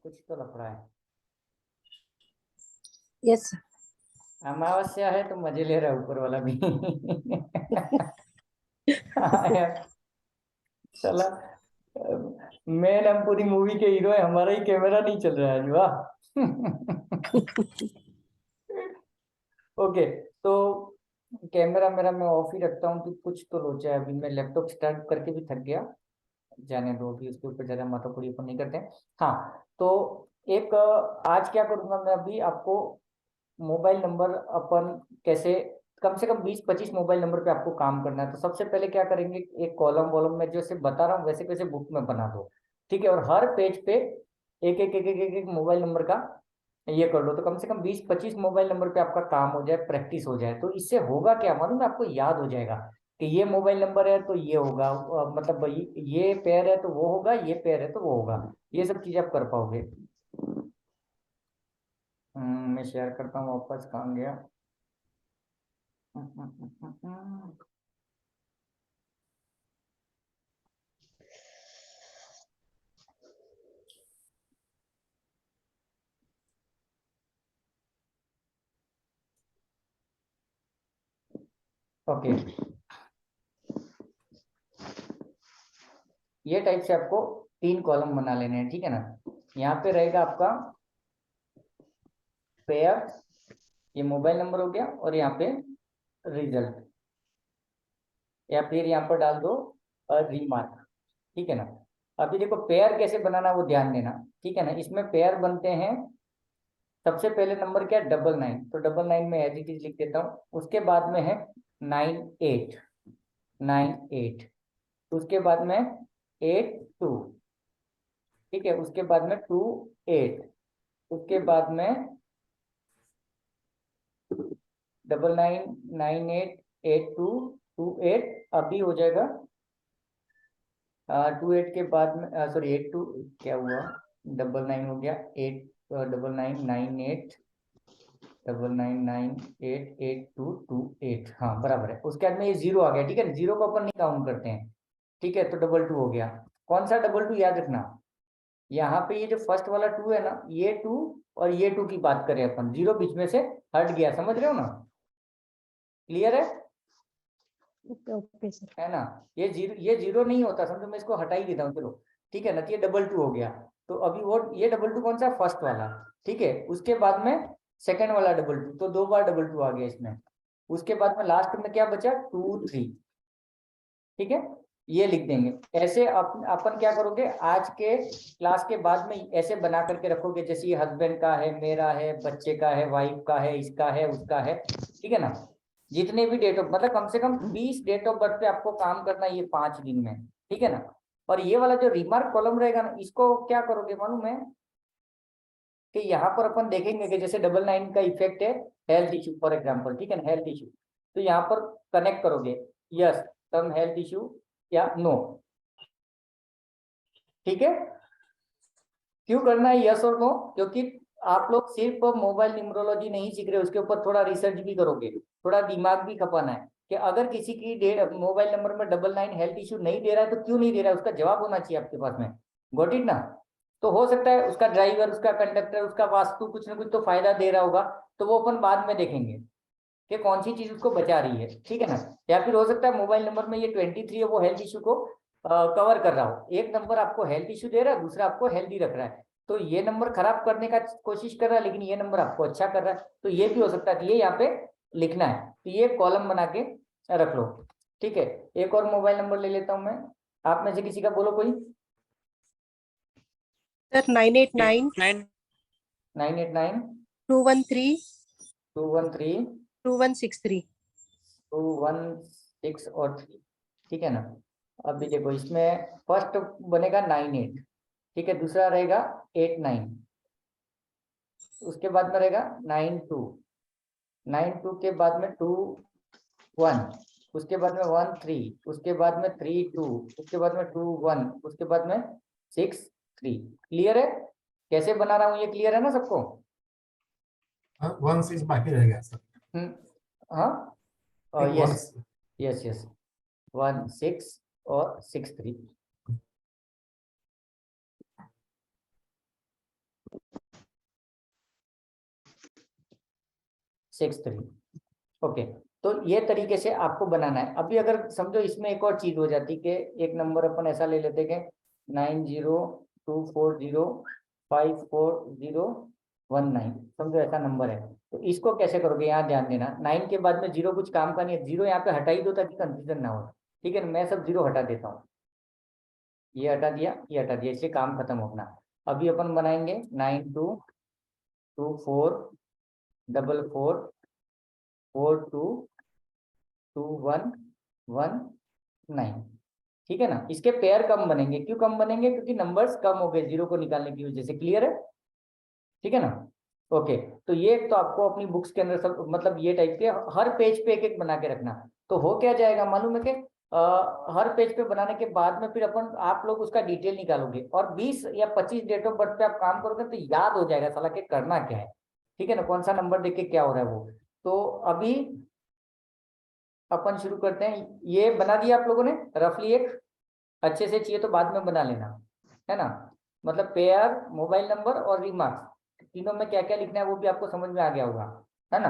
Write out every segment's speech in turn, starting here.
कुछ तो लफड़ा है। यस अमावस्या है तो मजे ले रहा है ऊपर वाला भी। हाँ यार, चला मेन हम पूरी मूवी के हीरो है, हमारा ही कैमरा नहीं चल रहा है। वाह। ओके, तो कैमरा मेरा मैं ऑफ ही रखता हूँ कि कुछ तो लोचा है। अभी मैं लैपटॉप स्टार्ट करके भी थक गया, जाने दो अभी उसके ऊपर ज्यादा माथापड़ी अपन नहीं करते हैं। हाँ, तो एक आज क्या करूंगा मैं, अभी आपको मोबाइल नंबर अपन कैसे, कम से कम 20-25 मोबाइल नंबर पे आपको काम करना है। तो सबसे पहले क्या करेंगे, एक कॉलम वॉलम में जैसे बता रहा हूँ वैसे कैसे बुक में बना दो, ठीक है। और हर पेज पे एक एक मोबाइल नंबर का ये कर लो, तो कम से कम 20-25 मोबाइल नंबर पे आपका काम हो जाए, प्रैक्टिस हो जाए। तो इससे होगा क्या मालूम है आपको, याद हो जाएगा कि ये मोबाइल नंबर है तो ये होगा, मतलब ये पेयर है तो वो होगा, ये पेयर है तो वो होगा। ये सब चीजें आप कर पाओगे। मैं शेयर करता हूँ वापस, कहाँ गया। ओके, ये टाइप से आपको 3 कॉलम बना लेने हैं, ठीक है ना। यहाँ पे रहेगा आपका पेयर, ये मोबाइल नंबर हो गया, और यहाँ पे रिजल्ट, या फिर यहाँ पर डाल दो रिमार्क, ठीक है ना। अभी देखो पेयर कैसे बनाना वो ध्यान देना, ठीक है ना। इसमें पेयर बनते हैं, सबसे पहले नंबर क्या है, 99, तो 99 में एज इट इज लिख देता हूँ। उसके बाद में है 98, 98, उसके बाद में 82, ठीक है। उसके बाद में 28, उसके बाद में 99988228, अभी हो जाएगा 28 के बाद में, सॉरी 82, क्या हुआ, 99 हो गया, 8 9998 99988228, हाँ बराबर है। उसके बाद में ये 0 आ गया, ठीक है। 0 को अपन नहीं काउंट करते हैं, ठीक है। तो 22 हो गया। कौन सा 22 याद रखना, यहाँ पे ये जो फर्स्ट वाला 2 है ना, ये 2 और ये 2 की बात करें अपन, 0 बीच में से हट गया, समझ रहे हो ना, क्लियर है। Okay sir. है ना, ये जीरो नहीं होता, समझो मैं इसको हटा ही देता हूँ, चलो ठीक है ना। तो ये 22 हो गया। तो अभी वो ये 22 कौन सा, फर्स्ट वाला, ठीक है। उसके बाद में सेकंड वाला 22, तो 2 बार 22 आ गया इसमें। उसके बाद में लास्ट में क्या बचा, 2 3, ठीक है। ये लिख देंगे ऐसे। अपन क्या करोगे, आज के क्लास के बाद में ऐसे बना करके रखोगे, जैसे ये हस्बैंड का है, मेरा है, बच्चे का है, वाइफ का है, इसका है, उसका है, ठीक है ना। जितने भी डेट ऑफ, मतलब कम से कम 20 डेट ऑफ बर्थ पे आपको काम करना है ये 5 दिन में, ठीक है ना। और ये वाला जो रिमार्क कॉलम रहेगा ना, इसको क्या करोगे मालूम है, कि यहाँ पर अपन देखेंगे कि जैसे 99 का इफेक्ट है हेल्थ इशू फॉर एग्जाम्पल, ठीक है ना, हेल्थ इशू। तो यहाँ पर कनेक्ट करोगे, यस सम हेल्थ इशू या नो, ठीक है। क्यों करना है यस और नो, क्योंकि आप लोग सिर्फ मोबाइल न्यूमरोलॉजी नहीं सीख रहे, उसके ऊपर थोड़ा रिसर्च भी करोगे, थोड़ा दिमाग भी खपाना है कि अगर किसी की मोबाइल नंबर में 99 हेल्थ इशू नहीं दे रहा है तो क्यों नहीं दे रहा है, उसका जवाब होना चाहिए आपके पास में। गॉट इट ना। तो हो सकता है उसका ड्राइवर, उसका कंडक्टर, उसका वास्तु कुछ ना कुछ तो फायदा दे रहा होगा, तो वो अपन बाद में देखेंगे कि कौन सी चीज उसको बचा रही है, ठीक है ना। या फिर हो सकता है मोबाइल नंबर में ये 23 है, वो हेल्थ इशू को कवर कर रहा हो। एक नंबर आपको हेल्थ इशू दे रहा है, दूसरा आपको हेल्दी रख रहा है, तो ये नंबर खराब करने का कोशिश कर रहा है, लेकिन ये नंबर आपको अच्छा कर रहा है, तो ये भी हो सकता है। तो ये यहाँ पे लिखना है, तो ये कॉलम बना के रख लो, ठीक है। एक और मोबाइल नंबर ले लेता हूँ मैं, आप में से किसी का बोलो कोई। सर 989 989 213 213 2163। 216 और 3, ठीक है ना। अभी देखो इसमें फर्स्ट बनेगा 98, ठीक है। दूसरा रहेगा 89, उसके बाद में रहेगा 92, 92 के बाद में 21, उसके बाद में 13, उसके बाद में 32, उसके बाद में 21, उसके बाद में 63। क्लियर है कैसे बना रहा हूँ, ये क्लियर है ना सबको। 1 6 बाकी रह गया सर। हाँ एक यस 1 यस यस, 16 और 63। 6 3। ओके, तो ये तरीके से आपको बनाना है। अभी अगर समझो इसमें एक और चीज हो जाती कि एक नंबर अपन ऐसा ले लेते कि 9024054019, समझो ऐसा नंबर है। तो इसको कैसे करोगे, यहाँ ध्यान देना, 9 के बाद में 0 कुछ काम का नहीं है, 0 यहाँ पे हटा ही दो ताकि कंफ्यूजन ना हो। ठीक है ना, मैं सब 0 हटा देता हूँ, ये हटा दिया, ये हटा दिया, इसलिए काम खत्म अपना। अभी अपन बनाएंगे 9224442119। ठीक है ना, इसके पेयर कम बनेंगे। क्यों कम बनेंगे, क्योंकि नंबर्स कम हो गए 0 को निकालने की वजह से। क्लियर है, ठीक है ना। ओके, तो ये तो आपको अपनी बुक्स के अंदर सब मतलब ये टाइप के हर पेज पे एक एक बना के रखना। तो हो क्या जाएगा मालूम है कि हर पेज पे बनाने के बाद में फिर अपन आप लोग उसका डिटेल निकालोगे और 20 या 25 डेट ऑफ बर्थ पे आप काम करोगे तो याद हो जाएगा साला कि करना क्या है। ठीक है ना, कौन सा नंबर देख के क्या हो रहा है वो। तो अभी अपन शुरू करते हैं। ये बना दिया आप लोगों ने रफली, एक अच्छे से चाहिए तो बाद में बना लेना, है ना। मतलब पेयर, मोबाइल नंबर और रिमार्क्स, तीनों में क्या क्या लिखना है वो भी आपको समझ में आ गया होगा, है ना।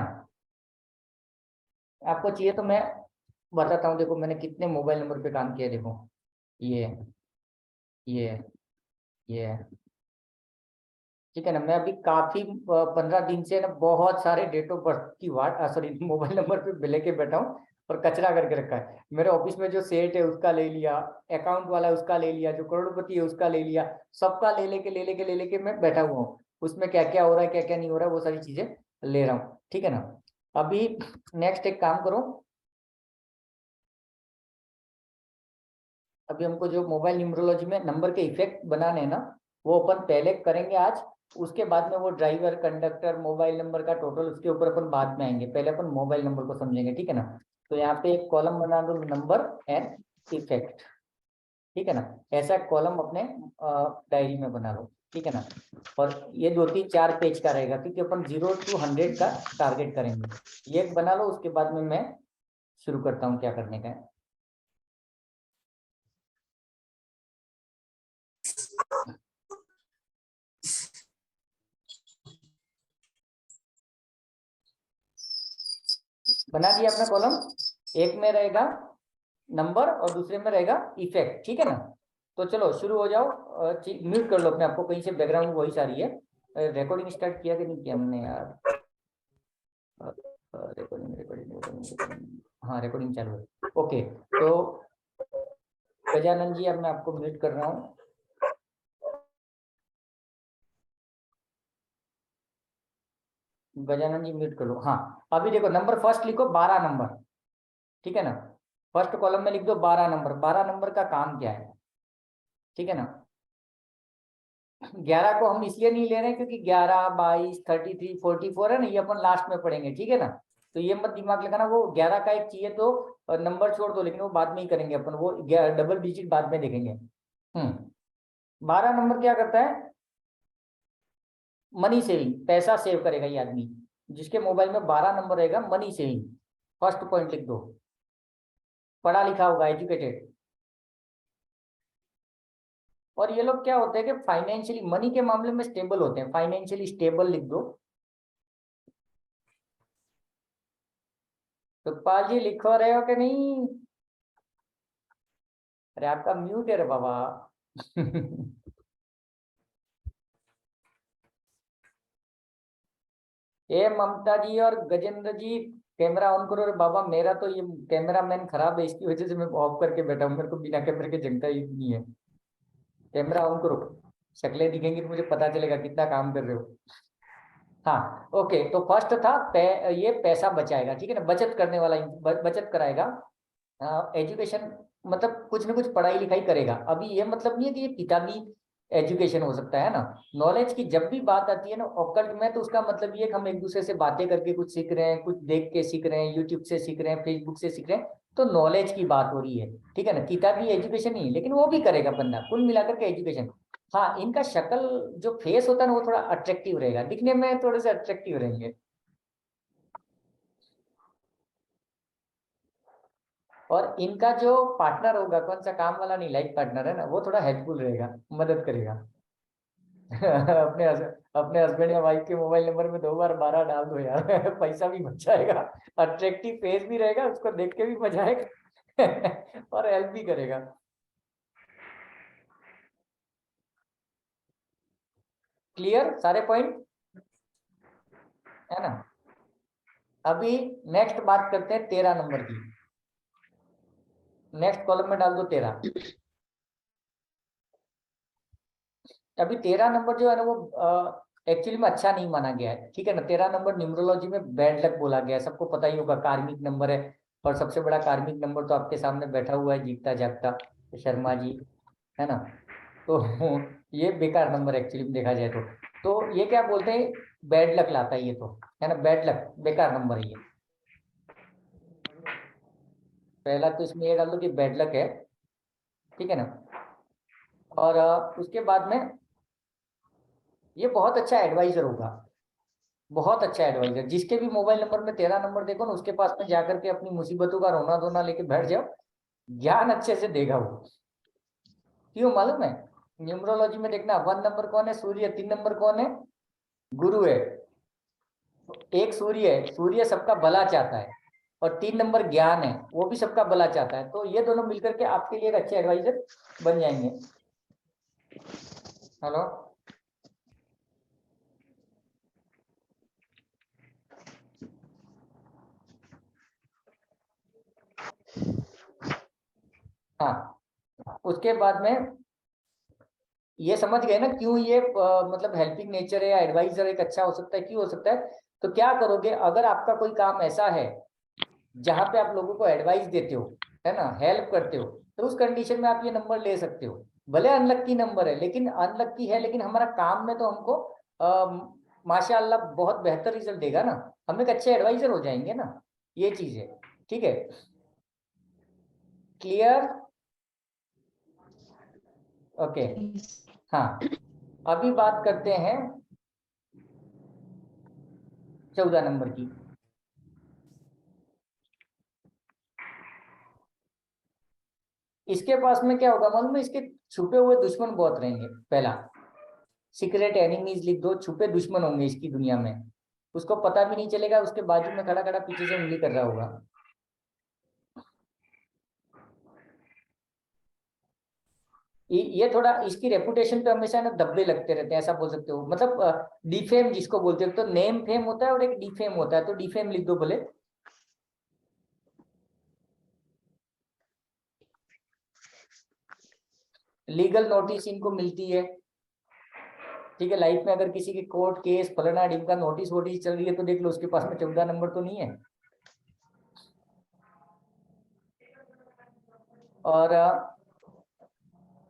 आपको चाहिए तो मैं बताता हूँ, देखो मैंने कितने मोबाइल नंबर पे काम किया है, देखो ये ये ये ठीक है ना। मैं अभी काफी 15 दिन से ना बहुत सारे डेट ऑफ बर्थ की वाट सॉरी मोबाइल नंबर पे लेके बैठा हूँ और कचरा करके रखा है। मेरे ऑफिस में जो सेठ है उसका ले लिया, अकाउंट वाला उसका ले लिया, जो करोड़पति है उसका ले लिया, सबका ले लेके मैं बैठा हुआ हूँ। उसमें क्या क्या हो रहा है क्या क्या नहीं हो रहा है वो सारी चीजें ले रहा हूँ। ठीक है ना, अभी नेक्स्ट एक काम करो, अभी हमको जो मोबाइल न्यूमरोलॉजी में नंबर के इफेक्ट बनाने हैं ना, वो अपन पहले करेंगे आज। उसके बाद में वो ड्राइवर, कंडक्टर, मोबाइल नंबर का टोटल, उसके ऊपर अपन बाद में आएंगे। पहले अपन मोबाइल नंबर को समझेंगे, ठीक है ना। तो यहाँ पे एक कॉलम बना दो, नंबर एंड इफेक्ट। ठीक है ना, ऐसा कॉलम अपने डायरी में बना लो, ठीक है ना। और ये 2 3 4 पेज का रहेगा क्योंकि अपन 0 to 100 का टारगेट करेंगे। ये एक बना लो, उसके बाद में मैं शुरू करता हूँ क्या करने का है। बना दिया अपना कॉलम, एक में रहेगा नंबर और दूसरे में रहेगा इफेक्ट, ठीक है ना। तो चलो शुरू हो जाओ। म्यूट कर लो अपने आपको, कहीं से बैकग्राउंड वॉइस आ रही है। रिकॉर्डिंग स्टार्ट किया कि नहीं किया हमने यार। रिकॉर्डिंग रिकॉर्डिंग रिकॉर्डिंग, हाँ रिकॉर्डिंग चालू है। ओके, तो गजानंद जी अब मैं आपको म्यूट कर रहा हूँ। गजानंद जी म्यूट कर लो। हाँ, अभी देखो नंबर फर्स्ट लिखो 12 नंबर, ठीक है ना। फर्स्ट कॉलम में लिख दो 12 नंबर। 12 नंबर का काम क्या है, ठीक है ना। 11 को हम इसलिए नहीं ले रहे हैं क्योंकि 11 22 33 44 है ना, ये अपन लास्ट में पढ़ेंगे, ठीक है ना। तो ये मत दिमाग लगाना, वो 11 का एक चाहिए तो नंबर छोड़ दो, लेकिन वो बाद में ही करेंगे अपन, वो डबल डिजिट बाद में देखेंगे। 12 नंबर क्या करता है, मनी सेविंग, पैसा सेव करेगा ये आदमी। जिसके मोबाइल में 12 नंबर रहेगा, मनी सेविंग, फर्स्ट पॉइंट लिख दो। पढ़ा लिखा होगा, एजुकेटेड। और ये लोग क्या होते हैं कि फाइनेंशियली, मनी के मामले में स्टेबल होते हैं, फाइनेंशियली स्टेबल लिख दो। तो पाजी लिखो रहे हो कि नहीं, अरे आपका म्यूट है रे बाबा। ए ममता जी और गजेंद्र जी, कैमरा ऑन करो रे बाबा। मेरा तो ये कैमरा मैन खराब है, इसकी वजह से मैं ऑफ करके बैठा हूँ, मेरे को बिना कैमरे के जमता ही नहीं है। कैमरा ऑन करो, शक्लें दिखेंगी तो मुझे पता चलेगा कितना काम कर रहे हो। हाँ ओके, तो फर्स्ट था ये पैसा बचाएगा, ठीक है ना, बचत करने वाला, बचत कराएगा। एजुकेशन मतलब कुछ ना कुछ पढ़ाई लिखाई करेगा। अभी ये मतलब नहीं है कि ये किताबी एजुकेशन हो सकता है ना। नॉलेज की जब भी बात आती है ना ऑकल्ट में, तो उसका मतलब ये है कि हम एक दूसरे से बातें करके कुछ सीख रहे हैं, कुछ देख के सीख रहे हैं, यूट्यूब से सीख रहे हैं, फेसबुक से सीख रहे हैं, तो नॉलेज की बात हो रही है, ठीक है ना। किताबी एजुकेशन नहीं, लेकिन वो भी करेगा बंदा, कुल मिलाकर के एजुकेशन। हाँ, इनका शक्ल जो फेस होता है ना वो थोड़ा अट्रैक्टिव रहेगा, दिखने में थोड़े से अट्रैक्टिव रहेंगे। और इनका जो पार्टनर होगा, कौन सा काम वाला नहीं, लाइफ पार्टनर है ना, वो थोड़ा हेल्पफुल रहेगा, मदद करेगा। अपने हस्बैंड या वाइफ के मोबाइल नंबर में 2 बार 12 डाल दो यार। पैसा भी बच जाएगा, अट्रैक्टिव फेस भी रहेगा, उसको देख के भी मजा आएगा और हेल्प भी करेगा। क्लियर सारे पॉइंट है ना। अभी नेक्स्ट बात करते हैं 13 नंबर की। नेक्स्ट कॉलम में डाल दो 13। अभी 13 नंबर जो है ना वो एक्चुअली में अच्छा नहीं माना गया है, ठीक है ना। 13 नंबर न्यूमरोलॉजी में बैड लक बोला गया है, सबको पता ही होगा, कार्मिक नंबर है। और सबसे बड़ा कार्मिक नंबर तो आपके सामने बैठा हुआ है, जीतता जागता शर्मा जी, है ना। तो ये बेकार नंबर एक्चुअली में देखा जाए तो ये क्या बोलते हैं, बैड लक लाता है ये, तो है ना, बैड लक, बेकार नंबर है ये। पहला तो इसमें ये डाल दो कि बैड लक है, ठीक है ना। और उसके बाद में ये बहुत अच्छा एडवाइजर होगा, बहुत अच्छा एडवाइजर। जिसके भी मोबाइल नंबर में 13 नंबर देखो ना, उसके पास में जाकर के अपनी मुसीबतों का रोना धोना लेके बैठ जाओ, ज्ञान अच्छे से देगा वो। क्यों मालूम है, न्यूमरोलॉजी में देखना 1 नंबर कौन है, सूर्य। 3 नंबर कौन है, गुरु है। एक सूर्य है, सूर्य सबका भला चाहता है। और 3 नंबर ज्ञान है, वो भी सबका भला चाहता है। तो ये दोनों मिलकर के आपके लिए एक अच्छे एडवाइजर बन जाएंगे। हेलो, हाँ। उसके बाद में ये समझ गए ना क्यों ये मतलब हेल्पिंग नेचर है या एडवाइजर एक अच्छा हो सकता है, क्यों हो सकता है। तो क्या करोगे, अगर आपका कोई काम ऐसा है जहां पे आप लोगों को एडवाइस देते हो, है ना, हेल्प करते हो, तो उस कंडीशन में आप ये नंबर ले सकते हो। भले अनलक्की नंबर है, लेकिन अनलक्की है, लेकिन हमारा काम में तो हमको माशाअल्लाह बहुत बेहतर रिजल्ट देगा ना। हम एक अच्छे एडवाइजर हो जाएंगे ना, ये चीज है, ठीक है। Clear, okay. हाँ, अभी बात करते हैं 14 नंबर की। इसके पास में क्या होगा मालूम है, इसके छुपे हुए दुश्मन बहुत रहेंगे। पहला, सीक्रेट एनिमीज लिख दो, छुपे दुश्मन होंगे इसकी दुनिया में, उसको पता भी नहीं चलेगा, उसके बाजू में खड़ा खड़ा पीछे से उंगली कर रहा होगा। ये थोड़ा इसकी रेपुटेशन पे हमेशा ना धब्बे लगते रहते हैं, ऐसा बोल सकते हो। मतलब डिफेम जिसको बोलते हो, तो नेम फेम होता है और एक डिफेम होता है, तो डिफेम लिख दो बोले। लीगल नोटिस इनको मिलती है, ठीक है। लाइफ में अगर किसी की कोर्ट केस फलाना ढिमका नोटिस वोटिस चल रही है, तो देख लो उसके पास में 14 नंबर तो नहीं है। और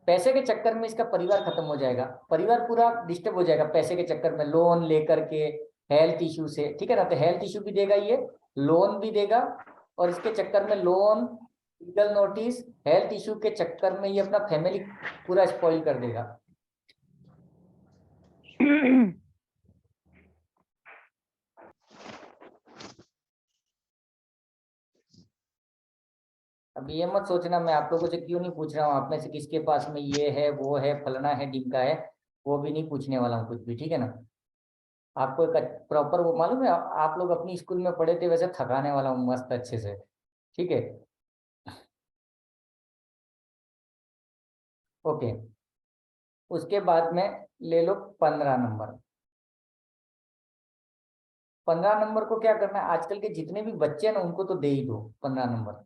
पैसे के चक्कर में इसका परिवार खत्म हो जाएगा, परिवार पूरा डिस्टर्ब हो जाएगा पैसे के चक्कर में, लोन लेकर के, हेल्थ इश्यू से, ठीक है ना। तो हेल्थ इश्यू भी देगा ये, लोन भी देगा, और इसके चक्कर में loan, legal notice, health issue के चक्कर में ये अपना फैमिली पूरा स्पॉइल कर देगा। अब ये मत सोचना मैं आप लोगों से क्यों नहीं पूछ रहा हूँ, आप में से किसके पास में ये है वो है फलाना है ढिमका है, वो भी नहीं पूछने वाला हूँ कुछ भी, ठीक है ना। आपको एक प्रॉपर वो मालूम है, आप लोग अपनी स्कूल में पढ़े थे वैसे थकाने वाला हूँ मस्त अच्छे से, ठीक है। ओके, उसके बाद में ले लो 15 नंबर। 15 नंबर को क्या करना है, आजकल के जितने भी बच्चे हैं ना उनको तो दे ही दो 15 नंबर,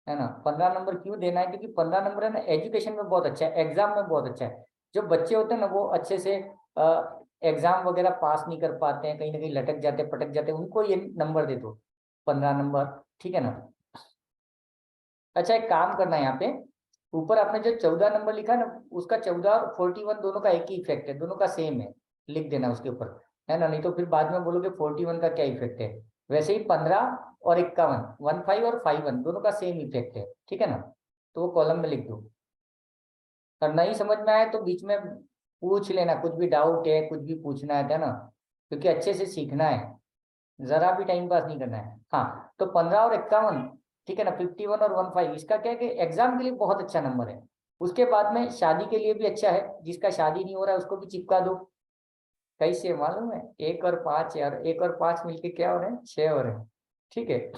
है ना। 15 नंबर क्यों देना है, क्योंकि 15 नंबर है ना एजुकेशन में बहुत अच्छा है, एग्जाम में बहुत अच्छा है। जो बच्चे होते हैं ना वो अच्छे से एग्जाम वगैरह पास नहीं कर पाते हैं, कहीं ना कहीं लटक जाते पटक जाते हैं, उनको ये नंबर दे दो 15 नंबर, ठीक है ना। अच्छा, एक काम करना है यहाँ पे, ऊपर आपने जो 14 नंबर लिखा है ना, उसका 14 और 41 दोनों का एक ही इफेक्ट है, दोनों का सेम है, लिख देना उसके ऊपर, है ना। नहीं तो फिर बाद में बोलोगे 41 का क्या इफेक्ट है। वैसे ही 15 और 51, 15 और 51 दोनों का सेम इफेक्ट है, ठीक है ना। तो वो कॉलम में लिख दो। और नहीं समझ में आए तो बीच में पूछ लेना, कुछ भी डाउट है कुछ भी पूछना है ना, क्योंकि अच्छे से सीखना है, जरा भी टाइम पास नहीं करना है। हाँ, तो 15 और 51, ठीक है ना, 51 और 15, इसका क्या है कि एग्जाम के लिए बहुत अच्छा नंबर है। उसके बाद में शादी के लिए भी अच्छा है, जिसका शादी नहीं हो रहा है उसको भी चिपका दो। कैसे मालूम है, 1 और 5 यार, 1 और 5 मिलके क्या हो रहे हैं, 6 हो रहे हैं। ठीक है।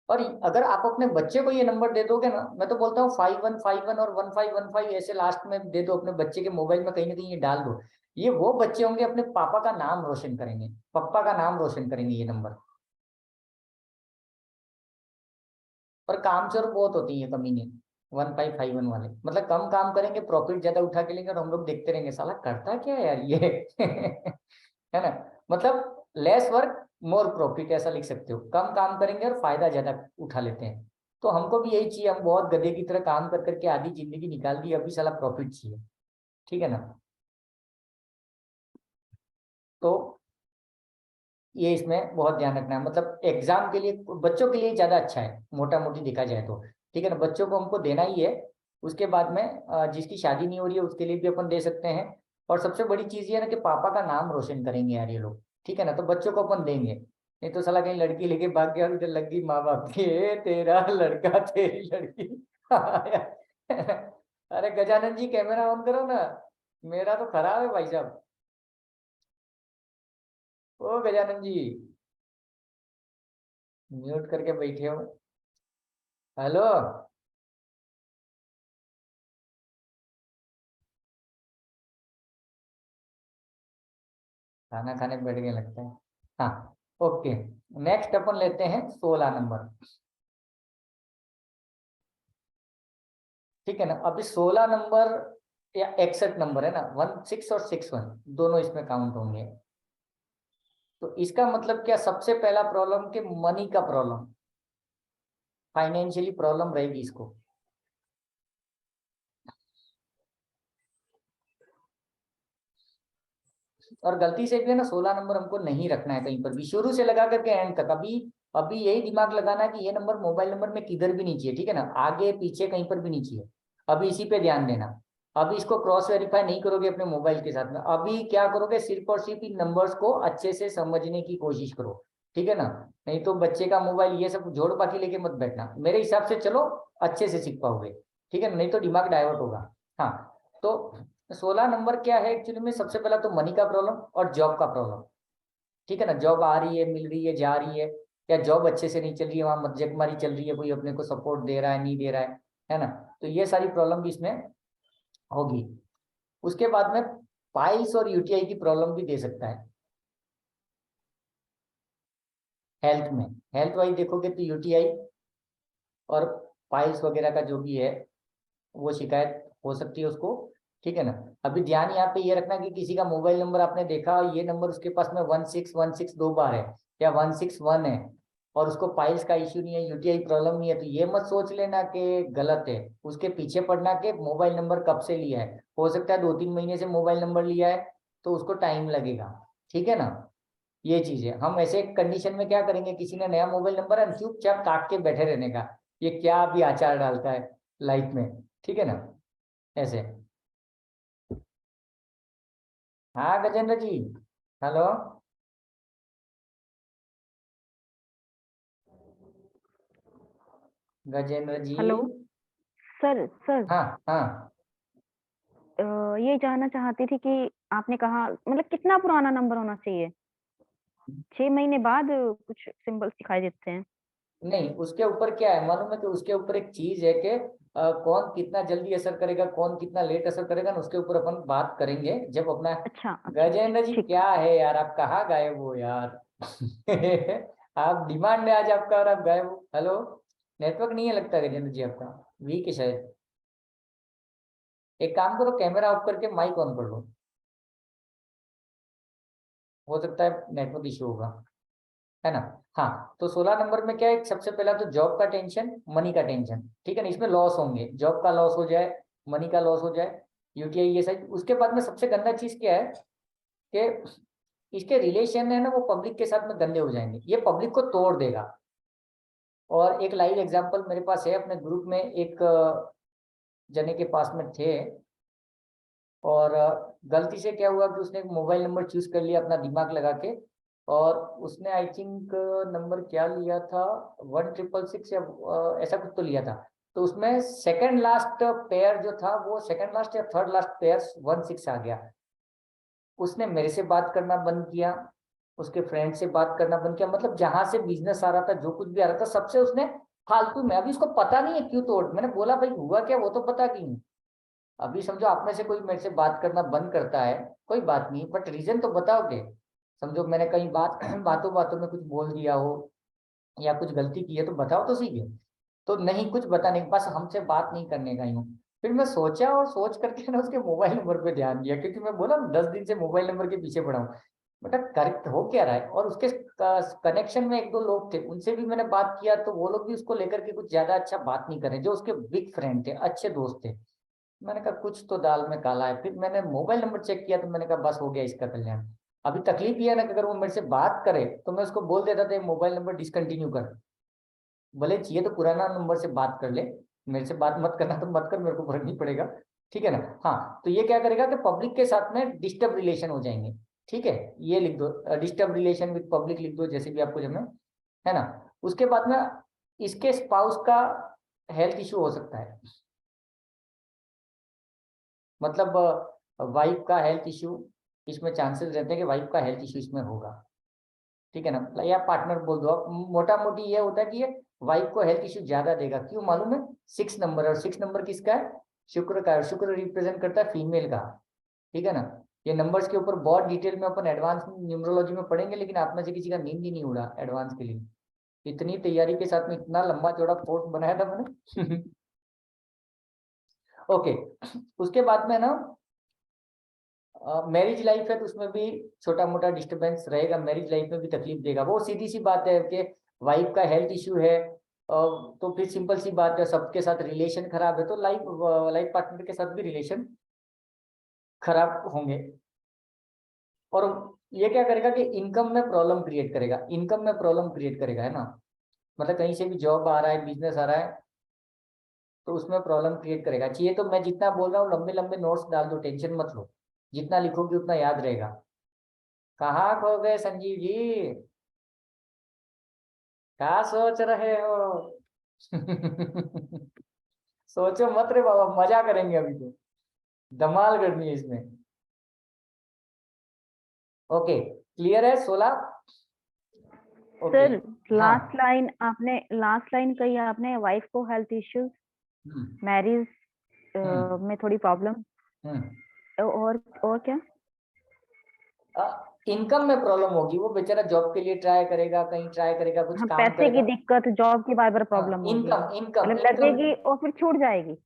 और अगर आप अपने बच्चे को ये नंबर दे दोगे ना, मैं तो बोलता हूँ 5151 और 1515 ऐसे लास्ट में दे दो अपने बच्चे के मोबाइल में, कहीं ना कहीं ये डाल दो। ये वो बच्चे होंगे अपने पापा का नाम रोशन करेंगे, पापा का नाम रोशन करेंगे ये नंबर। और कामचोर बहुत होती है कमीने 1551 वाले, मतलब कम काम करेंगे, प्रॉफिट ज्यादा उठा के लेंगे, और हम लोग देखते रहेंगे साला करता क्या है यार ये है ना। मतलब लेस वर्क मोर प्रॉफिट, ऐसा लिख सकते हो, कम काम करेंगे और फायदा ज्यादा उठा लेते हैं। तो हमको भी यही चाहिए, हम बहुत गधे की तरह काम कर करके आधी जिंदगी निकाल दी, अभी साला प्रॉफिट चाहिए। ठीक है ना। तो ये इसमें बहुत ध्यान रखना है, मतलब एग्जाम के लिए बच्चों के लिए ज्यादा अच्छा है, मोटा मोटी देखा जाए तो। ठीक है ना, बच्चों को हमको देना ही है। उसके बाद में जिसकी शादी नहीं हो रही है उसके लिए भी अपन दे सकते हैं। और सबसे बड़ी चीज ये है ना कि पापा का नाम रोशन करेंगे यार ये लोग। ठीक है ना, तो बच्चों को अपन देंगे, नहीं तो साला कहीं लड़की लेके भाग गया और इधर लग गई माँ बाप की, "ए, तेरा लड़का तेरी लड़की"। अरे गजानन जी कैमरा ऑन करो ना, मेरा तो खराब है भाई साहब। ओ गजानन जी, म्यूट करके बैठे हो। हेलो। खाना खाने बैठ गए लगता है। हाँ, ओके। नेक्स्ट अपन लेते हैं 16 नंबर। ठीक है ना, अभी 16 नंबर या 61 नंबर है ना, 16 और 61 दोनों इसमें काउंट होंगे। तो इसका मतलब क्या, सबसे पहला प्रॉब्लम के मनी का प्रॉब्लम, फाइनेंशियली प्रॉब्लम रहेगी इसको। और गलती से भी है ना 16 नंबर हमको नहीं रखना है कहीं पर भी, शुरू से लगा करके एंड तक। अभी अभी यही दिमाग लगाना है कि ये नंबर मोबाइल नंबर में किधर भी नहीं चाहिए। ठीक है ना, आगे पीछे कहीं पर भी नहीं चाहिए। अभी इसी पे ध्यान देना। अभी इसको क्रॉस वेरीफाई नहीं करोगे अपने मोबाइल के साथ में, अभी क्या करोगे, सिर्फ और सिर्फ इन नंबर्स को अच्छे से समझने की कोशिश करो। ठीक है ना, नहीं तो बच्चे का मोबाइल ये सब जोड़ बाकी लेके मत बैठना, मेरे हिसाब से चलो अच्छे से सीख पाओगे। ठीक है ना, नहीं तो दिमाग डाइवर्ट होगा। हाँ, तो 16 नंबर क्या है एक्चुअली में, सबसे पहला तो मनी का प्रॉब्लम और जॉब का प्रॉब्लम। ठीक है ना, जॉब आ रही है, मिल रही है, जा रही है, या जॉब अच्छे से नहीं चल रही है, वहां मज्जकमारी चल रही है, कोई अपने को सपोर्ट दे रहा है नहीं दे रहा है ना। तो ये सारी प्रॉब्लम भी इसमें होगी। उसके बाद में पाइल्स और यूटीआई की प्रॉब्लम भी दे सकता है। हेल्थ में, हेल्थ वाइज देखोगे तो यूटीआई और पाइल्स वगैरह का जो भी है वो शिकायत हो सकती है उसको। ठीक है ना। अभी ध्यान यहाँ पे ये रखना कि किसी का मोबाइल नंबर आपने देखा और ये नंबर उसके पास में 1616 2 बार है, या 161 है, और उसको पाइल्स का इश्यू नहीं है, यूटीआई प्रॉब्लम नहीं है, तो ये मत सोच लेना कि गलत है। उसके पीछे पड़ना के मोबाइल नंबर कब से लिया है, हो सकता है 2-3 महीने से मोबाइल नंबर लिया है, तो उसको टाइम लगेगा। ठीक है ना। ये चीज है, हम ऐसे कंडीशन में क्या करेंगे, किसी ने नया मोबाइल नंबर है, चुपचाप ताक के बैठे रहने का, ये क्या भी आचार डालता है लाइफ में। ठीक है ना, ऐसे। हाँ Gajendra ji, hello. Gajendra ji. Hello sir. Sir हाँ हाँ। ये जानना चाहती थी कि आपने कहा मतलब कितना पुराना नंबर होना चाहिए? 6 महीने बाद कुछ सिंबल्स दिखाई देते हैं। नहीं, उसके ऊपर क्या है मालूम है, कि उसके ऊपर एक चीज है कि कौन कितना जल्दी असर करेगा, कौन कितना लेट असर करेगा ना, उसके ऊपर अपन बात करेंगे जब अपना। अच्छा अच्छा अच्छा, गजेंद्र जी ठीक। क्या है यार, आप कहाँ गायब हो यार। आप डिमांड है आज आपका और आप गायब हो। हेलो, नेटवर्क नहीं है लगता गजेंद्र जी आपका, वीक है शायद। एक काम करो, कैमरा ऑफ करके माइक ऑन कर लो, हो सकता है नेटवर्क इशू होगा, है ना। हाँ, तो 16 नंबर में क्या है, सबसे पहला तो जॉब का टेंशन, मनी का टेंशन। ठीक है ना, इसमें लॉस होंगे, जॉब का लॉस हो जाए, मनी का लॉस हो जाए, यूटीआई ये सब। उसके बाद में सबसे गंदा चीज क्या है कि इसके रिलेशन है ना वो पब्लिक के साथ में गंदे हो जाएंगे, ये पब्लिक को तोड़ देगा। और एक लाइव एग्जांपल मेरे पास है, अपने ग्रुप में एक जने के पास में थे, और गलती से क्या हुआ कि उसने एक मोबाइल नंबर चूज कर लिया अपना दिमाग लगा के, और उसने आई थिंक नंबर क्या लिया था, 1666 या ऐसा कुछ तो लिया था। तो उसमें सेकंड लास्ट पेयर जो था वो सेकंड लास्ट या थर्ड लास्ट पेयर 1-6 आ गया। उसने मेरे से बात करना बंद किया, उसके फ्रेंड से बात करना बंद किया, मतलब जहां से बिजनेस आ रहा था, जो कुछ भी आ रहा था, सबसे उसने फालतू में, अभी उसको पता नहीं है क्यों तोड़, मैंने बोला भाई हुआ क्या, वो तो पता क्यों। अभी समझो आप में से कोई मेरे से बात करना बंद करता है, कोई बात नहीं, बट रीजन तो बताओगे। समझो मैंने कहीं बातों बातों में कुछ बोल दिया हो या कुछ गलती की है तो बताओ तो सही है। तो नहीं, कुछ बताने के, बस हमसे बात नहीं करने का ही हूँ। फिर मैं सोचा और सोच करके ना उसके मोबाइल नंबर पे ध्यान दिया, क्योंकि मैं बोला 10 दिन से मोबाइल नंबर के पीछे पड़ा हूँ, बेटा करेक्ट हो क्या रहा है। और उसके कनेक्शन में 1-2 लोग थे, उनसे भी मैंने बात किया, तो वो लोग भी उसको लेकर के कुछ ज्यादा अच्छा बात नहीं कर रहे, जो उसके बिग फ्रेंड थे, अच्छे दोस्त थे। मैंने कहा कुछ तो दाल में काला है। फिर मैंने मोबाइल नंबर चेक किया तो मैंने कहा बस हो गया इसका कल्याण। अभी तकलीफ ये है ना कि अगर वो मेरे से बात करे तो मैं उसको बोल देता था मोबाइल नंबर डिसकंटिन्यू कर, भले चाहिए तो पुराना नंबर से बात कर ले, मेरे से बात मत करना तो मत कर, मेरे को फर्क नहीं पड़ेगा, ठीक है ना। हाँ, तो ये क्या करेगा कि पब्लिक के साथ में डिस्टर्ब रिलेशन हो जाएंगे, ठीक है, ये लिख दो, डिस्टर्ब रिलेशन विद पब्लिक लिख दो, जैसे भी आपको जमे, है ना। उसके बाद में इसके स्पाउस का हेल्थ इशू हो सकता है, मतलब वाइफ का हेल्थ इशू, इसमें चांसेस रहते हैं कि वाइफ का हेल्थ इशू इसमें होगा, ठीक है ना, या पार्टनर बोल दो आप। मोटा मोटी ये होता है कि ये वाइफ को हेल्थ इशू ज्यादा देगा, क्यों मालूम है, 6 नंबर, और 6 नंबर किसका है, शुक्र का है, शुक्र रिप्रेजेंट करता है फीमेल का, ठीक है ना। ये नंबर्स के ऊपर बहुत डिटेल में अपन एडवांस न्यूमरोलॉजी में पढ़ेंगे, लेकिन आप में से किसी का नींद ही नहीं उड़ा एडवांस के लिए, इतनी तैयारी के साथ में इतना लंबा चौड़ा कोर्स बनाया था मैंने। ओके, उसके बाद में ना मैरिज लाइफ है तो उसमें भी छोटा मोटा डिस्टरबेंस रहेगा, मैरिज लाइफ में भी तकलीफ देगा, वो सीधी सी बात है कि वाइफ का हेल्थ इशू है, तो फिर सिंपल सी बात है, सबके साथ रिलेशन खराब है तो लाइफ लाइफ पार्टनर के साथ भी रिलेशन खराब होंगे। और ये क्या करेगा कि इनकम में प्रॉब्लम क्रिएट करेगा, इनकम में प्रॉब्लम क्रिएट करेगा, है ना, मतलब कहीं से भी जॉब आ रहा है, बिजनेस आ रहा है, तो उसमें प्रॉब्लम क्रिएट करेगा। चाहिए तो मैं जितना बोल रहा हूँ लंबे लंबे नोट्स डाल दो, टेंशन मत लो, जितना लिखोगे उतना याद रहेगा। कहाँ खो गए संजीव जी, क्या सोच रहे हो। सोचो मत रे बाबा, मजा करेंगे अभी तो, धमाल करनी है इसमें। ओके, क्लियर है 16। ओके, सर हाँ, लास्ट लाइन कही आपने, वाइफ को हेल्थ इश्यूज, हम्म, मैरिज हम्म, में थोड़ी प्रॉब्लम, हम्म। और क्या? इनकम में प्रॉब्लम होगी, वो बेचारा जॉब के लिए ट्राई करेगा, कहीं ट्राई करेगा, कुछ हाँ, काम पैसे की करेगा। दिक्कत, जॉब की बार बार हाँ, प्रॉब्लम होगी, इनकम इनकम मतलब इनकम। लगेगी और फिर छूट जाएगी।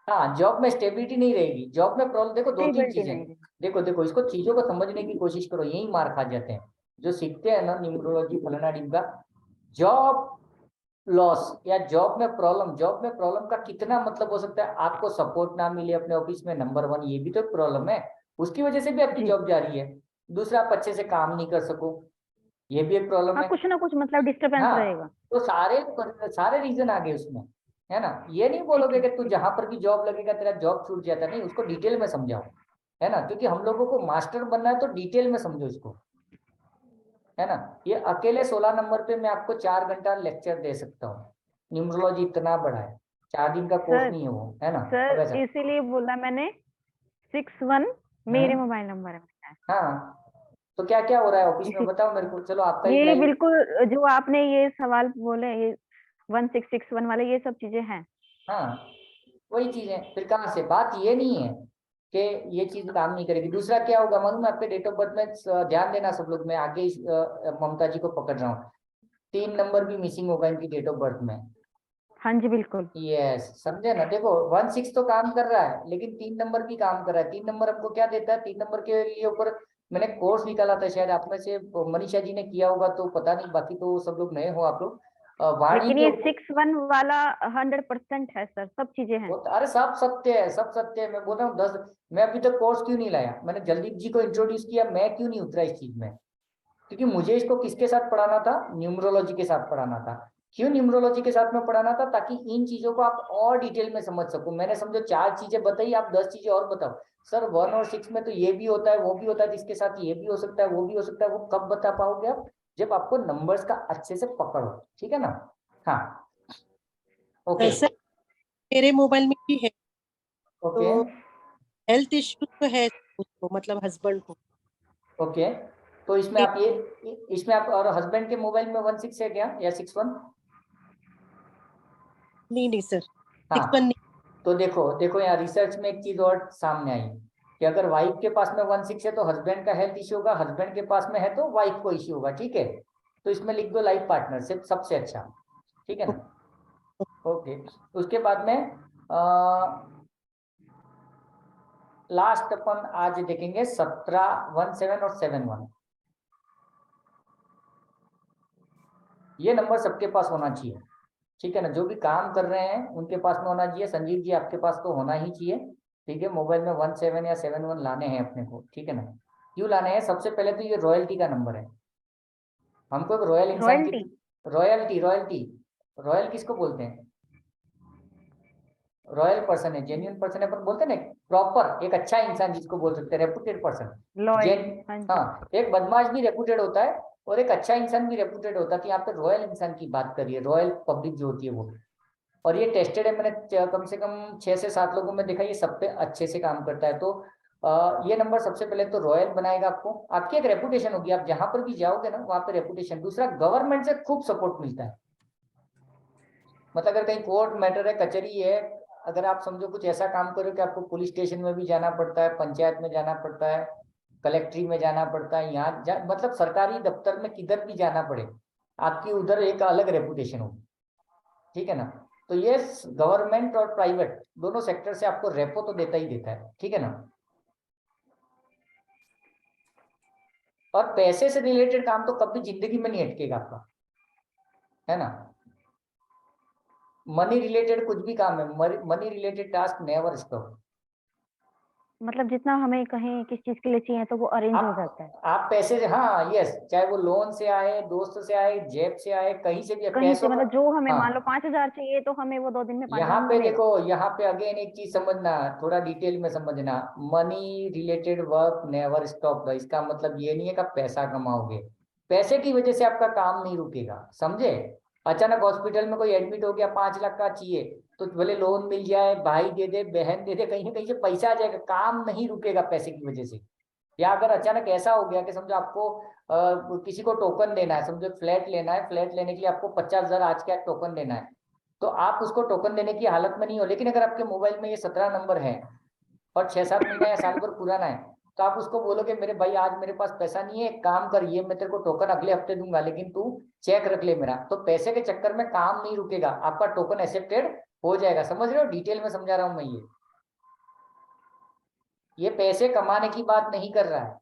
हाँ, जॉब में स्टेबिलिटी नहीं रहेगी, जॉब में प्रॉब्लम, देखो 2-3 स्टेबिलिटी चीजें, नहीं रहेगी। देखो देखो इसको, चीजों को समझने की कोशिश करो, यही मार खा जाते हैं जो सीखते हैं ना न्यूमरोलॉजी फलाना डिमका। जॉब लॉस या जॉब में प्रॉब्लम, जॉब में प्रॉब्लम का कितना मतलब हो सकता है, आपको सपोर्ट ना मिले अपने ऑफिस में, नंबर 1 ये भी तो एक प्रॉब्लम है, उसकी वजह से भी आपकी जी, जॉब जा रही है। दूसरा, आप अच्छे से काम नहीं कर सको, ये भी एक प्रॉब्लम हाँ, है। कुछ ना कुछ मतलब डिस्टर्बेंस हाँ, रहेगा। तो सारे सारे रीजन आ गए उसमें, है ना। ये नहीं ठीक बोलोगे है, कि तू ठीक है। जहां पर भी जॉब लगेगा तेरा जॉब छूट जाता, नहीं, उसको डिटेल में समझाओ, है ना, क्योंकि हम लोगों को मास्टर बनना है तो डिटेल में समझो इसको, है ना। ये अकेले 16 नंबर पे मैं आपको 4 घंटा लेक्चर दे सकता हूँ, न्यूमरोलॉजी इतना बड़ा है, 4 दिन का कोर्स सर नहीं है वो, है ना। सर अब ऐसा, इसीलिए बोला मैंने, 61 मेरे हम्म, मोबाइल नंबर में है। हाँ, तो क्या क्या हो रहा है ऑफिस में इसी बताओ मेरे को, चलो आपका ही ये लाइव। बिल्कुल जो आपने ये सवाल बोले, ये 1661 वाले, ये सब चीजें हैं। हाँ, वही चीज है, फिर कहाँ से, बात ये नहीं है कि ये चीज काम नहीं करेगी। दूसरा क्या होगा मालूम है, आपके डेट ऑफ बर्थ में ध्यान देना सब लोग, मैं आगे ममता जी को पकड़ रहा हूँ, 3 नंबर भी मिसिंग होगा इनकी डेट ऑफ बर्थ में। हाँ जी, बिल्कुल। यस, समझे ना, देखो 1-6 तो काम कर रहा है, लेकिन 3 नंबर भी काम कर रहा है। 3 नंबर हमको क्या देता है, 3 नंबर के लिए ऊपर मैंने कोर्स निकाला था, शायद आप में से मनीषा जी ने किया होगा तो पता नहीं, बाकी तो सब लोग नए हो आप लोग। वाणी लेकिन के ये ऊपर, 61 वाला 100% है सर, सब चीजें हैं। अरे सब सत्य है, सब सत्य है, मैं बोल रहा हूँ 10। मैं अभी तक कोर्स क्यों नहीं लाया, मैंने जलदीप जी को इंट्रोड्यूस किया, मैं क्यों नहीं उतरा इस चीज में, क्योंकि मुझे इसको किसके साथ पढ़ाना था, न्यूमरोलॉजी के साथ पढ़ाना था। क्यों न्यूमरोलॉजी के साथ में पढ़ाना था, ताकि इन चीजों को आप और डिटेल में समझ सको। मैंने समझो 4 चीजें बताई, आप 10 चीजें और बताओ। सर 1 और 6 में तो ये भी होता है, वो भी होता है, जिसके साथ ये भी हो सकता है, वो भी हो सकता है, वो कब बता पाओगे आप, जब आपको नंबर्स का अच्छे से पकड़ हो, ठीक है ना। हाँ, ओके, सर मेरे मोबाइल में भी है, ओके तो हेल्थ इश्यू तो है उसको, मतलब हस्बैंड को। ओके, तो इसमें आप ये, इसमें आप, और हस्बैंड के मोबाइल में 16 है क्या या 61? नहीं सर, 61 हाँ, नहीं। तो देखो देखो यहाँ रिसर्च में एक चीज और सामने आई कि अगर वाइफ के पास में 16 है तो हस्बैंड का हेल्थ इश्यू होगा, हस्बैंड के पास में है तो वाइफ को इश्यू होगा, ठीक है? तो इसमें लिख दो लाइफ पार्टनरशिप, सबसे अच्छा, ठीक है ना? ओके, उसके बाद में लास्ट अपन आज देखेंगे 17, 17 और 71। ये नंबर सबके पास होना चाहिए, ठीक है ना? जो भी काम कर रहे हैं उनके पास में होना चाहिए। संजीव जी आपके पास तो होना ही चाहिए, ठीक है? मोबाइल में 17 या 71 लाने हैं अपने को, ठीक है ना? क्यों लाने हैं? सबसे पहले तो ये रॉयल्टी का नंबर है। हमको एक रॉयल इंसान की, रॉयल्टी? रॉयल्टी, रॉयल्टी, रॉयल किसको बोलते हैं? रॉयल पर्सन है, जेन्युइन पर्सन है, अपन बोलते हैं ना, प्रॉपर एक अच्छा इंसान जिसको बोल सकते हैं, रेपुटेड पर्सन। लॉयल? जेन, हाँ जी। हाँ, एक बदमाश भी रेपुटेड होता है और एक अच्छा इंसान भी रेपुटेड होता है। तो यहाँ पे रॉयल इंसान की बात करिए, रॉयल पब्लिक जो होती है वो। और ये टेस्टेड है, मैंने कम से कम 6 से 7 लोगों में देखा, ये सब पे अच्छे से काम करता है। तो ये नंबर सबसे पहले तो रॉयल बनाएगा आपको, आपकी एक रेपुटेशन होगी, आप जहां पर भी जाओगे ना वहां पे रेपुटेशन। दूसरा, गवर्नमेंट से खूब सपोर्ट मिलता है, मतलब अगर कहीं कोर्ट मैटर है, कचहरी है, अगर आप समझो कुछ ऐसा काम करो कि आपको पुलिस स्टेशन में भी जाना पड़ता है, पंचायत में जाना पड़ता है, कलेक्ट्री में जाना पड़ता है, मतलब सरकारी दफ्तर में किधर भी जाना पड़े, आपकी उधर एक अलग रेपुटेशन होगी, ठीक है ना? तो ये गवर्नमेंट और प्राइवेट दोनों सेक्टर से आपको रेपो तो देता ही देता है, ठीक है ना? और पैसे से रिलेटेड काम तो कभी जिंदगी में नहीं अटकेगा आपका, है ना? मनी रिलेटेड कुछ भी काम है, money related task never stop. मतलब जितना हमें कहीं किस चीज के लिए चाहिए तो वो अरेंज हो जाता है। आप पैसे से, हाँ यस, चाहे वो लोन से आए, दोस्त से आए, जेब से आए, कहीं से भी आए, कहीं से, पैसों का। मतलब जो हमें मान लो हाँ, 5,000 चाहिए तो हमें वो 2 दिन में 5,000 यहाँ पे मिलेगा। देखो, यहाँ पे अगेन एक चीज समझना, थोड़ा डिटेल में समझना, money related work never stop. इसका मतलब ये नहीं है कि आप पैसा कमाओगे, पैसे की वजह से आपका काम नहीं रुकेगा, समझे? अचानक हॉस्पिटल में कोई एडमिट हो गया, 5 लाख का चाहिए, तो भले लोन मिल जाए, भाई दे दे, बहन दे दे, कहीं ना कहीं से पैसा आ जाएगा, काम नहीं रुकेगा पैसे की वजह से। या अगर अचानक ऐसा हो गया कि समझो आपको किसी को टोकन देना है, समझो फ्लैट लेना है, फ्लैट लेने के लिए आपको 50,000 आज का टोकन देना है, तो आप उसको टोकन देने की हालत में नहीं हो, लेकिन अगर आपके मोबाइल में ये 17 नंबर है और 6-7 महीना या साल भर पुराना है, तो आप उसको बोलोगे मेरे भाई आज मेरे पास पैसा नहीं है, एक काम कर, ये मैं तेरे को टोकन अगले हफ्ते दूंगा, लेकिन तू चेक रख ले मेरा। तो पैसे के चक्कर में काम नहीं रुकेगा, आपका टोकन एक्सेप्टेड हो जाएगा। समझ रहे हो? डिटेल में समझा रहा हूं मैं। ये पैसे कमाने की बात नहीं कर रहा है,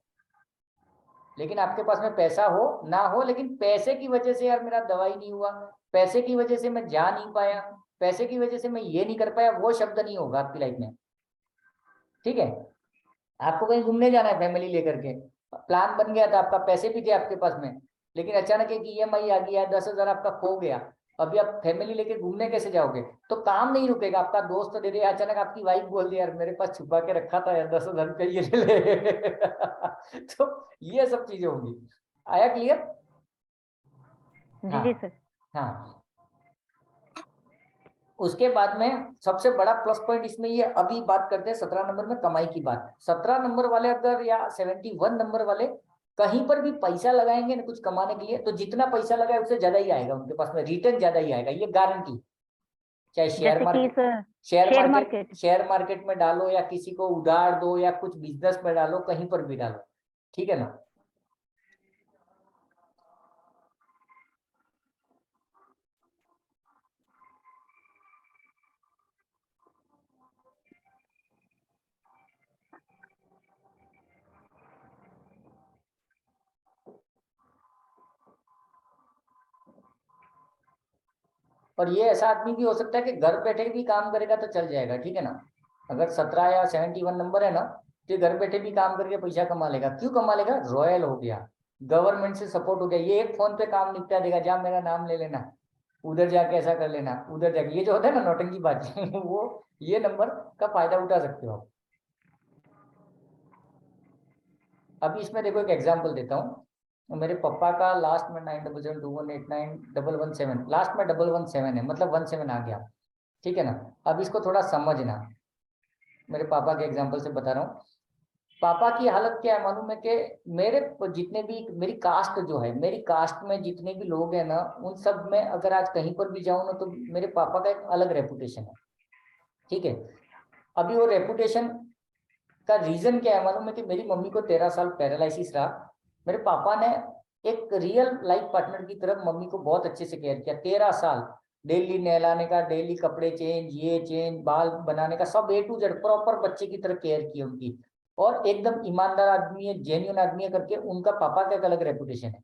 लेकिन आपके पास में पैसा हो ना हो, लेकिन पैसे की वजह से यार मेरा दवाई नहीं हुआ, पैसे की वजह से मैं जा नहीं पाया, पैसे की वजह से मैं ये नहीं कर पाया, वो शब्द नहीं होगा आपकी लाइफ में, ठीक है? आपको कहीं घूमने जाना है फैमिली लेकर के, प्लान बन गया था आपका, पैसे भी थे आपके पास में, लेकिन अचानक एक ईएमआई आ गया, 10,000 आपका खो गया, अभी आप फैमिली लेके घूमने कैसे जाओगे? तो काम नहीं रुकेगा, आपका दोस्त दे दे, अचानक आपकी वाइफ बोल दे यार मेरे पास छुपा के रखा था यार 10,000 रुपये, ये ले ले। तो ये सब चीजें होंगी। आया क्लियर? जी हाँ जी सर। हाँ। उसके बाद में सबसे बड़ा प्लस पॉइंट इसमें ये, अभी बात करते हैं 17 नंबर में कमाई की बात। 17 नंबर वाले अगर, या 71 नंबर वाले कहीं पर भी पैसा लगाएंगे ना कुछ कमाने के लिए, तो जितना पैसा लगाए उससे ज्यादा ही आएगा उनके पास में, रिटर्न ज्यादा ही आएगा, ये गारंटी। चाहे शेयर जैसे कि market, sir share share market, market. Share market में डालो, या किसी को उधार दो, या कुछ बिजनेस में डालो, कहीं पर भी डालो, ठीक है ना? और ये ऐसा आदमी भी हो सकता है कि घर बैठे भी काम करेगा तो चल जाएगा, ठीक है ना? अगर 17 या 71 नंबर है ना, तो ये घर बैठे भी काम करके पैसा कमा लेगा। क्यों कमा लेगा? रॉयल हो गया, गवर्नमेंट से सपोर्ट हो गया, ये एक फोन पे काम निपटा देगा, जा मेरा नाम ले लेना, उधर जाके ऐसा कर लेना, उधर जाके, ये जो होता है ना नौटंकी बाजी वो, ये नंबर का फायदा उठा सकते हो आप। अभी इसमें देखो एक एग्जाम्पल देता हूँ, मेरे पापा का लास्ट में 9772189117, लास्ट में 117 है, मतलब 17 आ गया। ठीक है ना। अब इसको थोड़ा समझना, मेरे पापा के एग्जांपल से बता रहा हूँ। पापा की हालत क्या है मालूम है कि मेरे जितने भी, मेरी कास्ट जो है, मेरी कास्ट में जितने भी लोग हैं ना, उन सब में अगर आज कहीं पर भी जाऊँ ना तो मेरे पापा का एक अलग रेपुटेशन है, ठीक है। अभी वो रेपुटेशन का रीजन क्या है मालूम है कि मेरी मम्मी को 13 साल पैरालिसिस रहा। मेरे पापा ने एक रियल लाइफ पार्टनर की तरफ मम्मी को बहुत अच्छे से केयर किया। 13 साल डेली नहलाने का, डेली कपड़े चेंज, ये चेंज, बाल बनाने का, सब A to Z प्रॉपर बच्चे की तरह केयर की उनकी। और एकदम ईमानदार आदमी है, जेन्युइन आदमी है करके उनका पापा का एक अलग रेपुटेशन है,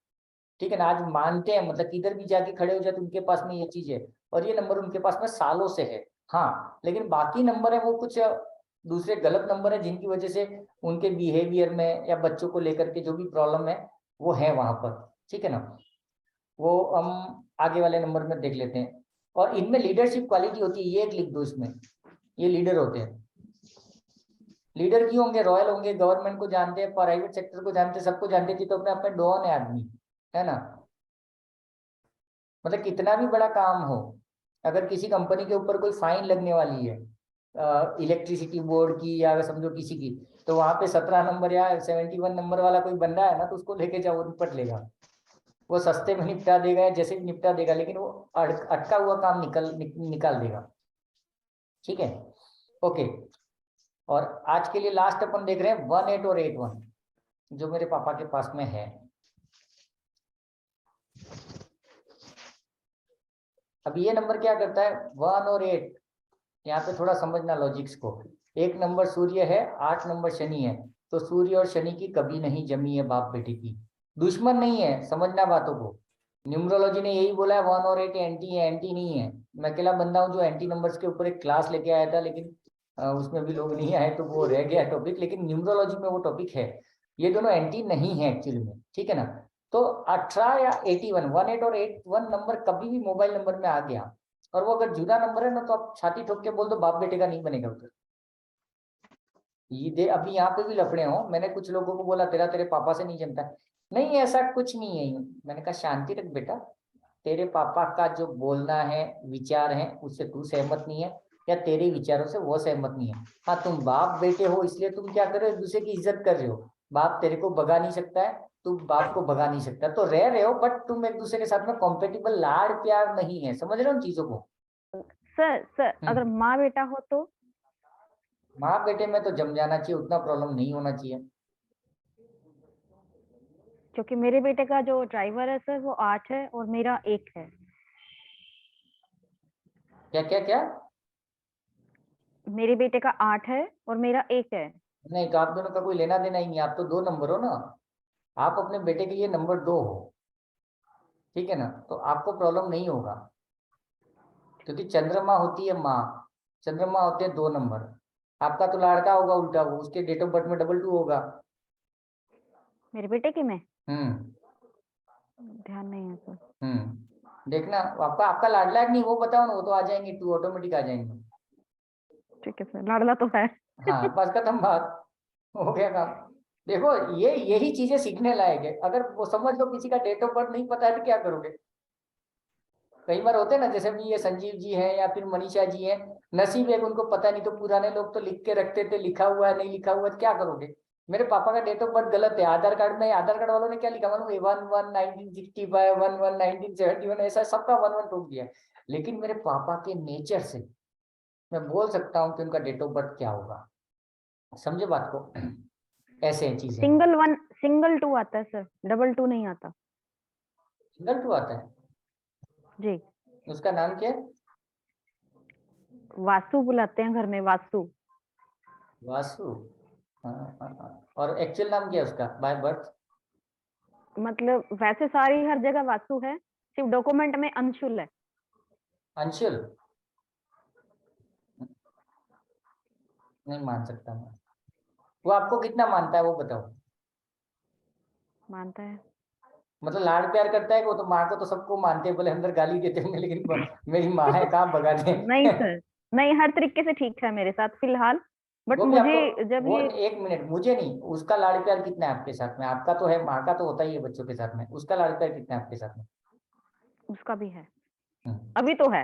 ठीक है ना। आज मानते हैं, मतलब किधर भी जाके खड़े हो जाते उनके पास में ये चीज है, और ये नंबर उनके पास में सालों से है। हाँ, लेकिन बाकी नंबर है वो कुछ दूसरे गलत नंबर है, जिनकी वजह से उनके बिहेवियर में या बच्चों को लेकर के जो भी प्रॉब्लम है वो है वहां पर, ठीक है ना। वो हम आगे वाले नंबर में देख लेते हैं। और इनमें लीडरशिप क्वालिटी होती है, ये एक लिख दो इसमें, ये लीडर होते हैं। लीडर क्यों होंगे? रॉयल होंगे, गवर्नमेंट को जानते हैं, प्राइवेट सेक्टर को जानते हैं, सबको जानते थे, तो अपने अपने डॉन है आदमी, है ना। मतलब कितना भी बड़ा काम हो, अगर किसी कंपनी के ऊपर कोई फाइन लगने वाली है, इलेक्ट्रिसिटी बोर्ड की या अगर समझो किसी की, तो वहां पे 17 नंबर या 71 नंबर वाला कोई बंदा है ना, तो उसको लेके जाओ, वो निपट लेगा। वो सस्ते में निपटा देगा या जैसे भी निपटा देगा, लेकिन वो अटका हुआ काम निकाल देगा, ठीक है। ओके, और आज के लिए लास्ट अपन देख रहे हैं 18 और 81, जो मेरे पापा के पास में है। अब ये नंबर क्या करता है, 1 और 8, यहाँ पे थोड़ा समझना लॉजिक्स को। एक नंबर सूर्य है, 8 नंबर शनि है, तो सूर्य और शनि की कभी नहीं जमी है बाप बेटे की, दुश्मन नहीं है, समझना बातों को। न्यूमरोलॉजी ने यही बोला है 1 और 8 एंटी है, एंटी नहीं है। मैं अकेला बंदा हूँ जो एंटी नंबर्स के ऊपर एक क्लास लेके आया था, लेकिन उसमें भी लोग नहीं आए तो वो रह गया टॉपिक, लेकिन न्यूमरोलॉजी में वो टॉपिक है। ये दोनों एंटी नहीं है एक्चुअली में, ठीक है ना। तो 18 या 81, 18 और 81 नंबर कभी भी मोबाइल नंबर में आ गया, और वो अगर जुदा नंबर है ना, तो आप छाती ठोक के बोल दो बाप बेटे का नहीं बनेगा उधर। ये दे, अभी यहाँ पे भी लफड़े हो, मैंने कुछ लोगों को बोला तेरे पापा से नहीं जमता है। नहीं, ऐसा कुछ नहीं है। मैंने कहा शांति रख बेटा, तेरे पापा का जो बोलना है, विचार है, उससे तू सहमत नहीं है, या तेरे विचारों से वो सहमत नहीं है। हाँ, तुम बाप बेटे हो, इसलिए तुम क्या कर रहे हो, एक दूसरे की इज्जत कर रहे हो। बाप तेरे को भगा नहीं सकता है, तू बाप को भगा नहीं सकता, तो रह रहे हो, बट तुम एक दूसरे के साथ में कॉम्पेटिबल लाड़ प्यार नहीं है। समझ रहे हो उन चीजों को? सर अगर माँ बेटा हो तो? माँ बेटे में तो जम जाना चाहिए, उतना प्रॉब्लम नहीं होना चाहिए। क्योंकि मेरे बेटे का जो ड्राइवर है सर, वो 8 है और मेरा 1 है। क्या क्या क्या? मेरे बेटे का 8 है और मेरा 1 है। नहीं, तो आप दोनों का कोई लेना देना ही नहीं, आप तो 2 नंबर हो ना। आप अपने बेटे के लिए नंबर 2 हो, ठीक है ना, तो आपको प्रॉब्लम नहीं होगा। क्योंकि चंद्रमा होती है माँ, चंद्रमा होते हैं 2 नंबर। आपका तो लड़का होगा उल्टा, वो उसके डेट ऑफ बर्थ में 22 होगा। मेरे बेटे की में हम्म ध्यान नहीं है सर। देखना, आपका आपका लाडला है कि नहीं वो बताओ ना, वो तो आ जाएंगे, 2 ऑटोमेटिक आ जाएंगे। ठीक है सर, लाडला तो है। हाँ, बस खत्म बात, हो गया काम। देखो, ये यही चीजें सीखने लायक है। अगर वो समझ लो किसी का डेट ऑफ बर्थ नहीं पता है तो क्या करोगे? कई बार होते हैं ना, जैसे भी ये संजीव जी हैं या फिर मनीषा जी हैं, नसीब है कि उनको पता नहीं, तो पुराने लोग तो लिख के रखते थे, लिखा हुआ है नहीं लिखा हुआ है, क्या करोगे? मेरे पापा का डेट ऑफ बर्थ गलत है आधार कार्ड में, आधार कार्ड वालों ने क्या लिखा मालूम है, 11/1965, 11/1971, ऐसा सबका 11 ठोक दिया। लेकिन मेरे पापा के नेचर से मैं बोल सकता हूँ कि उनका डेट ऑफ बर्थ क्या होगा। समझे बात को? ऐसे हैं चीजें। सिंगल 2 आता है सर, डबल 2 नहीं आता। सिंगल 2 आता है? जी, उसका नाम क्या है? वासु बुलाते हैं घर में, वासु। वासु? हाँ। और एक्चुअल नाम क्या है उसका बाय बर्थ? मतलब वैसे सारी हर जगह वासु है, सिर्फ डॉक्यूमेंट में अंशुल है। अंशुल? नहीं मान सकता मैं। वो आपको कितना मानता है वो बताओ। मानता है। मतलब लाड प्यार करता है कि वो तो माँ को तो सबको मानते हैं, बोले अंदर गाली देते होंगे, लेकिन मेरी माँ है कहाँ भगा दे। नहीं सर, नहीं, हर तरीके से ठीक है मेरे साथ फिलहाल। बट वो भी मुझे आपको, जब वो ये, एक मिनट, मुझे नहीं, उसका लाड प्यार कितना है आपके साथ में? आपका तो है, माँ का तो होता ही है बच्चों के साथ में, उसका लाड प्यार कितना है आपके साथ में? उसका भी है, हम्म, अभी तो है।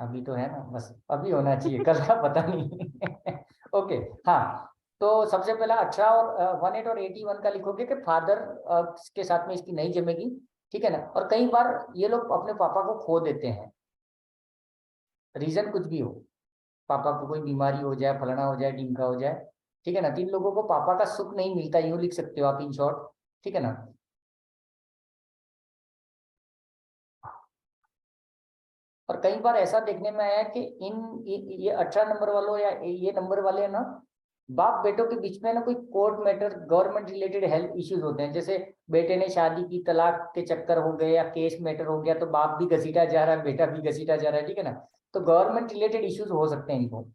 अभी तो है ना, बस अभी होना चाहिए, कल का पता नहीं। ओके, हाँ। तो सबसे पहला 18 और 18 और 81 का लिखोगे कि फादर के साथ में इसकी नहीं जमेगी, ठीक है ना। और कई बार ये लोग अपने पापा को खो देते हैं, रीजन कुछ भी हो, पापा को कोई बीमारी हो जाए, फलाना हो जाए, ढिमका हो जाए, ठीक है ना। 3 लोगों को पापा का सुख नहीं मिलता, यूं लिख सकते हो आप इन शॉर्ट, ठीक है ना। और कई बार ऐसा देखने में आया कि ये 18 नंबर वालों या ये नंबर वाले ना, बाप बेटों के बीच में ना कोई court matter, government related health issues होते हैं, जैसे बेटे ने शादी की, तलाक के चक्कर हो गए या केस मैटर हो गया, तो बाप भी घसीटा जा रहा है, बेटा भी घसीटा जा रहा है, ठीक है ना। तो गवर्नमेंट रिलेटेड इश्यूज हो सकते हैं इनको।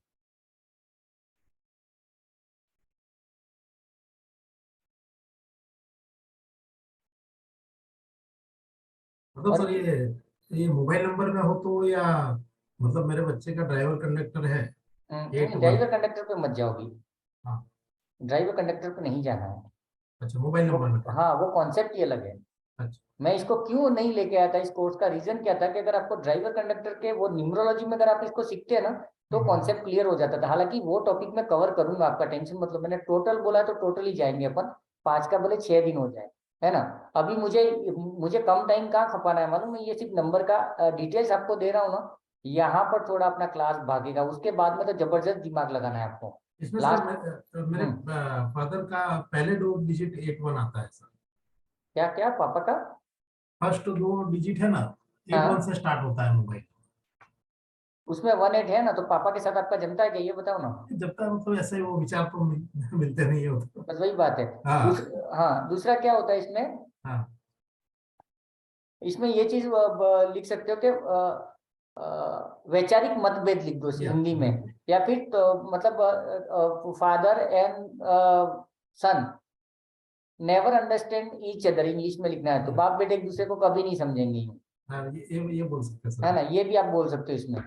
मतलब और सर ये मोबाइल नंबर में हो तो, या मतलब मेरे बच्चे का ड्राइवर कंडक्टर है 81। ड्राइवर कंडक्टर पे मत जाओगी, हाँ, ड्राइवर कंडक्टर पे नहीं जाना है। अच्छा, मोबाइल वो, नंबर में करना। हाँ, वो कॉन्सेप्ट ही अलग है। अच्छा। मैं इसको क्यों नहीं लेके आया था इस कोर्स का, रीजन क्या था कि अगर आपको ड्राइवर कंडक्टर के वो न्यूमरोलॉजी में अगर आप इसको सीखते हैं ना, तो हम्म। कॉन्सेप्ट क्लियर हो जाता था। हालांकि वो टॉपिक मैं कवर करूंगा, आपका टेंशन मतलब, मैंने टोटल बोला है तो टोटल ही जाएंगे अपन, 5 का भले 6 दिन हो जाए, है ना। अभी मुझे मुझे कम टाइम कहाँ खपाना है मालूम, मैं ये सिर्फ नंबर का डिटेल्स आपको दे रहा हूँ ना, यहाँ पर थोड़ा अपना क्लास भागेगा, उसके बाद में तो जबरदस्त दिमाग लगाना है आपको। इसमें सर लास्ट मेरे फादर का पहले 2 डिजिट 81 आता है सर। क्या क्या पापा का? फर्स्ट 2 डिजिट है ना, 81 हाँ, से स्टार्ट होता है मोबाइल। उसमें 18 है ना, तो पापा के साथ आपका जमता है क्या, ये बताओ ना। जब तक मतलब ऐसे वो विचार तो मिलते नहीं है वो तो। बस वही बात है। हाँ हाँ, दूसरा क्या होता है इसमें, हाँ। इसमें ये चीज लिख सकते हो कि वैचारिक मतभेद लिख दो या हिंदी में, या फिर तो मतलब father and son never understand each other, English में लिखना है तो बाप बेटे एक दूसरे को कभी नहीं समझेंगे यूं, हाँ, ये बोल सकते हैं है सर। ना। ये भी आप बोल सकते हो इसमें।